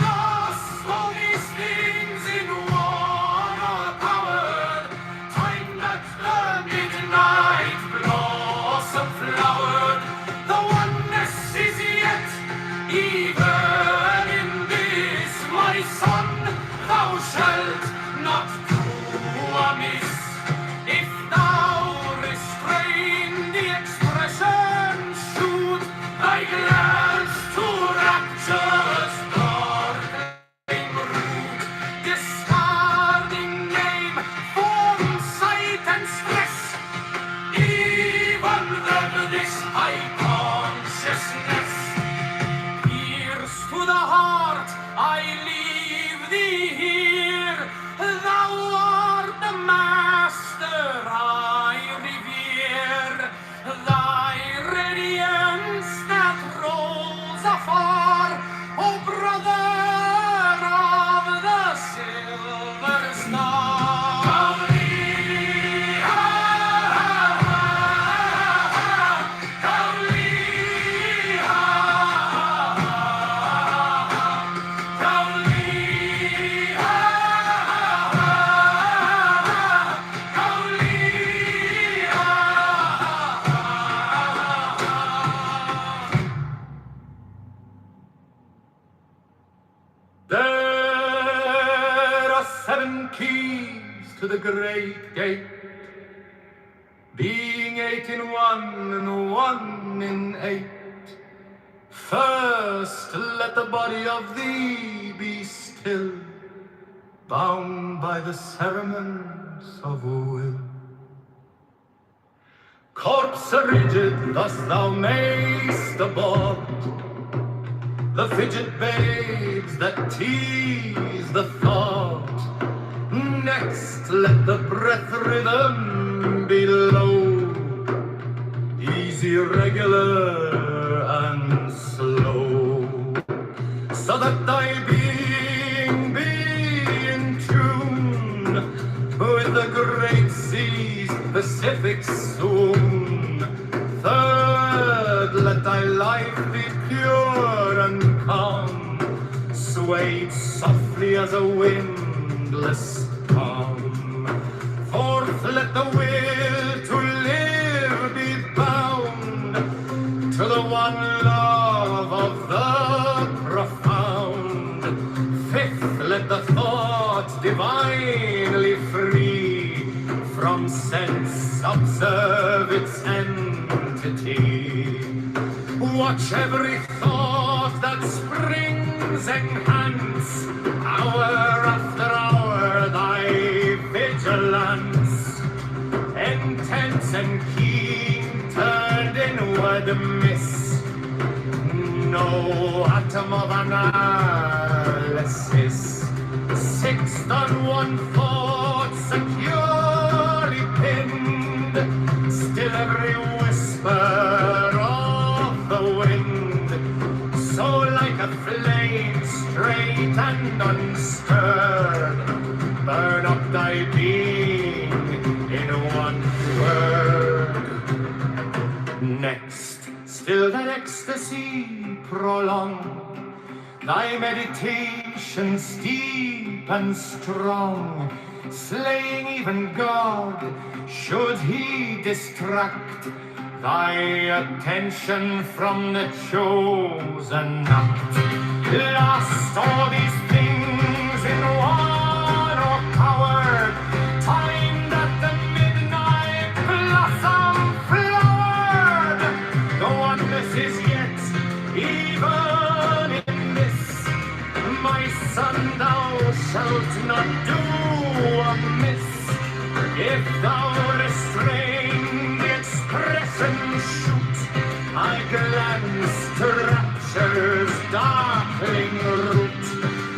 Lost all these things in one power, time that the midnight blossom flowered. The oneness is yet even in this, my son, thou shalt not do amiss. being 8 in 1 and 1 in 8. First, let the body of thee be still, bound by the cerements of will. Corpse rigid, thus thou mayst abort the fidget babes that tease the thought. Next, let the breath rhythm be low, easy, regular, and slow, so that thy being be in tune with the great seas, Pacific soon. Third, let thy life be pure and calm, swayed softly as a windless calm. Fourth, let the will to live be bound to the one love of the profound. Fifth, let the thought divinely free from sense observe its entity. Watch every thought that springs, enhance hour after hour thy vigilance. Intense and keen, turned inward, miss no atom of analysis. Sixth, on one thought securely pinned, still every whisper of the wind. So like a flame, straight and unstirred, burn up thy being in one word. Next, still that ecstasy prolong, thy meditation steep and strong, slaying even God, should he distract thy attention from the chosen act. Last, all these things in one, O coward, timed at the midnight blossom flowered. The oneness is yet even in this, my son, thou shalt not do amiss. If thou restrain the expression shoot, I glance to rapture's darkling root,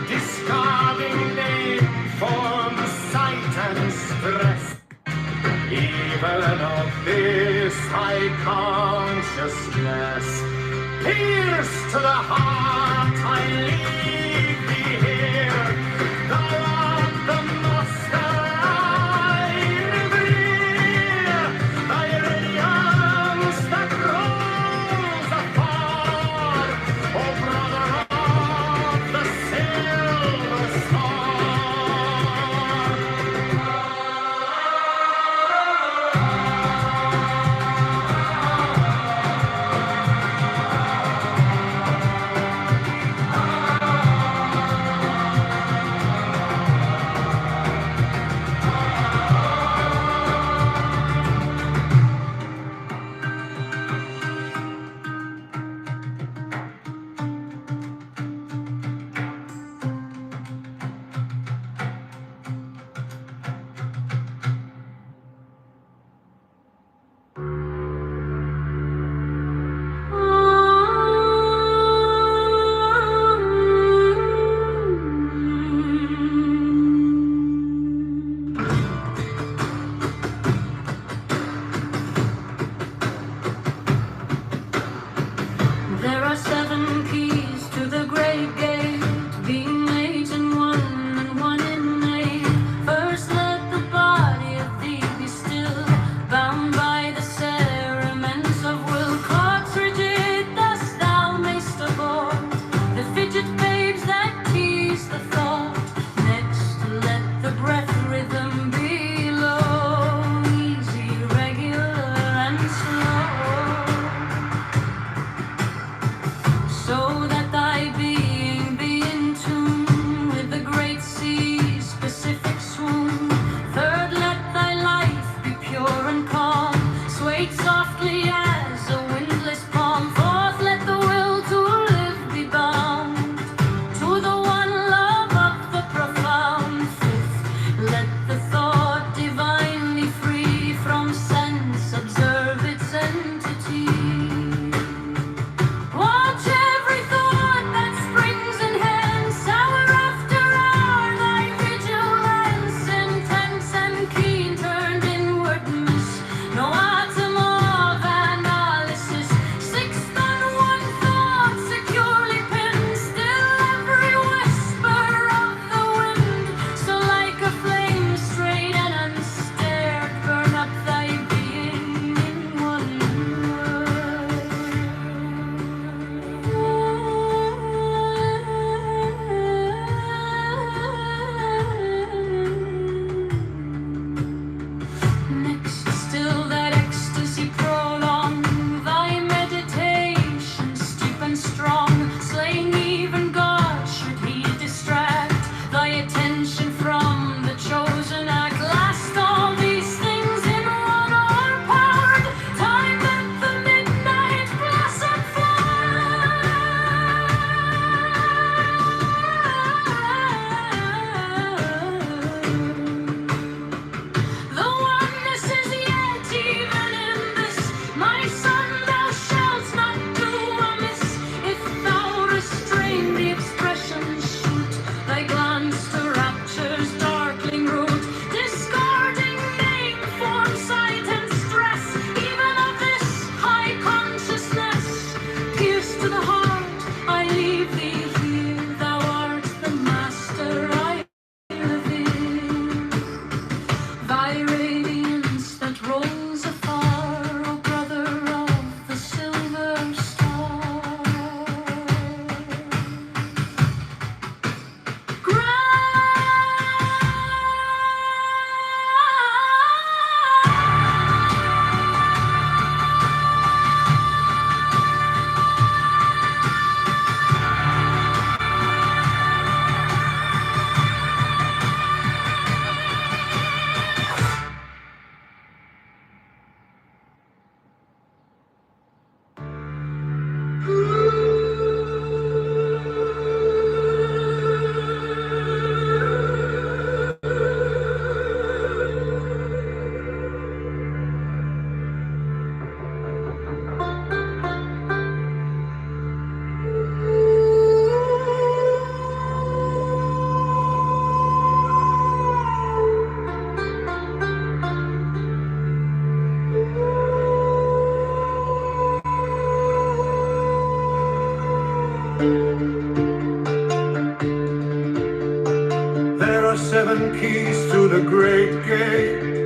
discarding name, form, sight, and stress. Even of this high consciousness, pierced to the heart, I leave thee here. Thou art the master I revere, thy radiance that grows afar, O brother of the silver star. swayed softly as a windless palm. Fourth, let the will to live be bound to the one love of the profound. Fifth, let the thought divinely free from sense observe its entity. Watch every thought that springs in hence, hour after hour, thy vigilance, intense and keen, turned inward miss no atom of analysis. Sixth on one thought securely pinned, still every whisper of the wind. So like a flame straight and unstared, burn up thy being in one Next, still that ecstasy prolong, thy meditation steep and strong, slaying even God should he distract thy attention from the chosen act. Last, all these things in one are powered, time that the midnight blossom The oneness is yet even in this, my son, thou shalt not do amiss. If thou restrain the expression, shoot thy glance to rapture's darkling root, discarding name, form, sight, and stress, even of this high consciousness. Pierce to the heart, I leave thee here, thou art the master I revere. Thy radiance that rolls afar, O brother of the silver star. There are 7 keys to the great gate,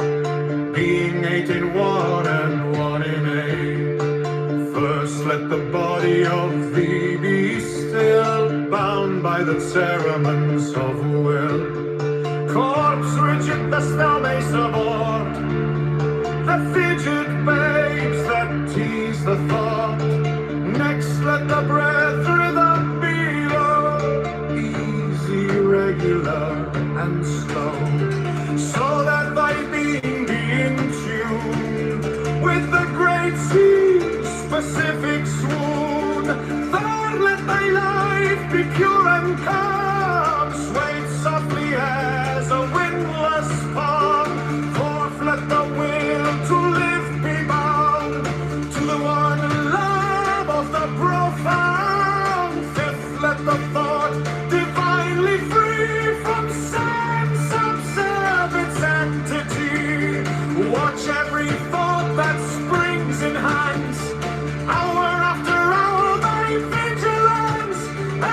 being 8 in one and 1 in 8. First, let the body of thee be still, bound by the cerements of will. Corpse rigid, thus thou mayst abort the fidget babes that tease the thought. Next, let the breath rhythm be low, easy, regular, and slow, so that thy being be in tune with the great sea's specific swoon. Third, let thy life be pure and calm, swayed softly as a windless palm. Fourth, let the will to live be bound to the one love of the profound. Fifth, let the thought divinely free from sense observe its entity. Watch every thought that springs in hands, hour after hour thy vigilance,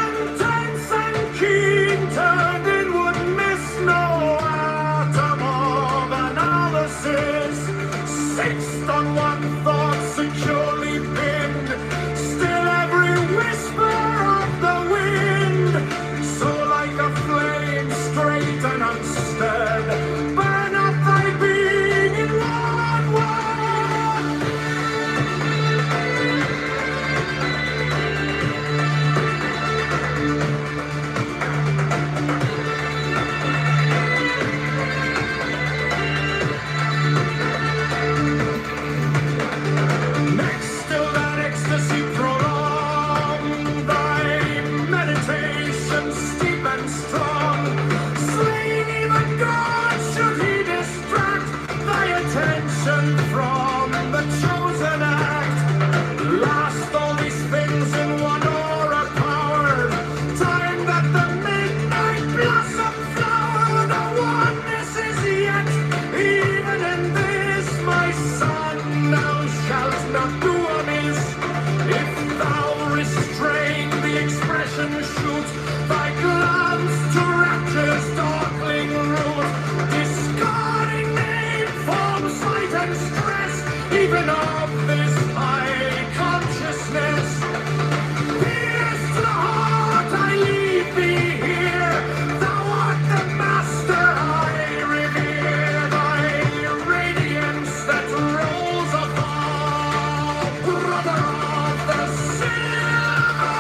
intense and keen, turned inward, miss no atom of analysis. Sixth, on one thought securely pinned, still every whisper of the wind. So like a flame straight and unstead, burn up thy being in one word. redemption from the chosen act. Last all these things in one aura power. Time that the midnight blossom flower. The oneness is yet, even in this, my son, thou shalt not do amiss. If thou restrain the expression, shoot thy glance to rapture's darkling root, discarding name, form, sight, and stress, even of this high consciousness. Pierce to the heart, I leave thee here. Thou art the master I revere. Thy radiance that rolls above, brother of the silver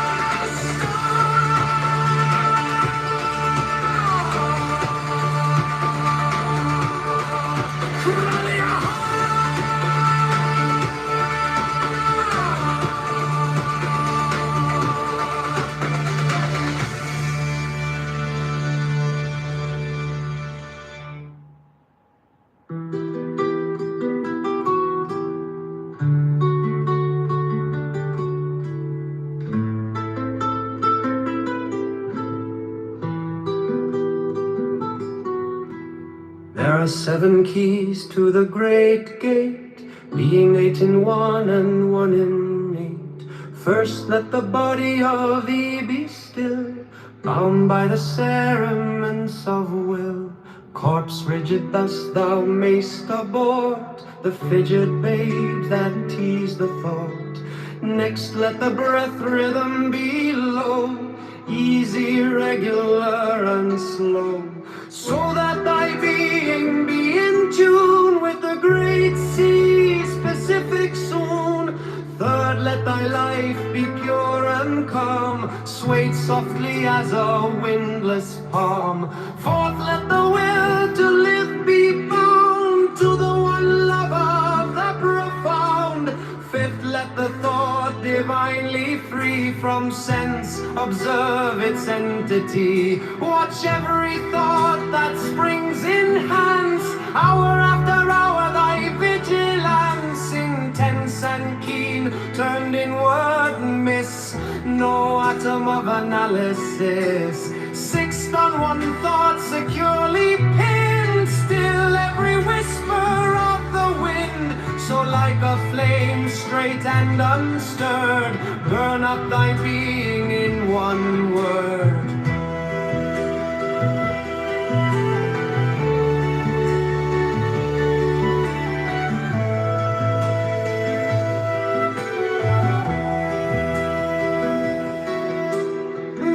There are 7 keys to the great gate, being 8 in one and 1 in 8. First let the body of thee be still, bound by the cerements of will. Corpse rigid thus thou mayst abort the fidget babes that tease the thought. Next let the breath rhythm be low, easy, regular, and slow, so that thy being be in tune with the great sea, specific soon. Third, let thy life be pure and calm, swayed softly as a windless palm. Fourth, let the will to live be bound to the one love of the profound. Fifth, let the thought divinely free from sense observe its entity. Watch every thought that springs enhance, hour after hour thy vigilance, intense and keen, turned inward miss no atom of analysis. Sixth, on one thought securely pinned, still every whisper of the wind, so like a flame straight and unstirred, burn up thy being in one word.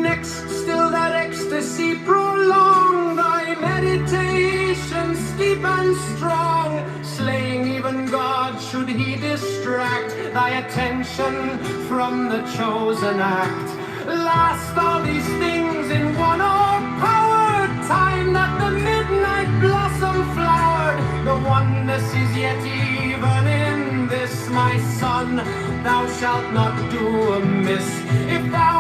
Next, still that ecstasy prolong, thy meditation steep and strong, slaying even God should he distract thy attention from the chosen act. Last, all these things in one o'erpowered, time that the midnight blossom flowered. The oneness is yet even in this, my son, thou shalt not do amiss. If thou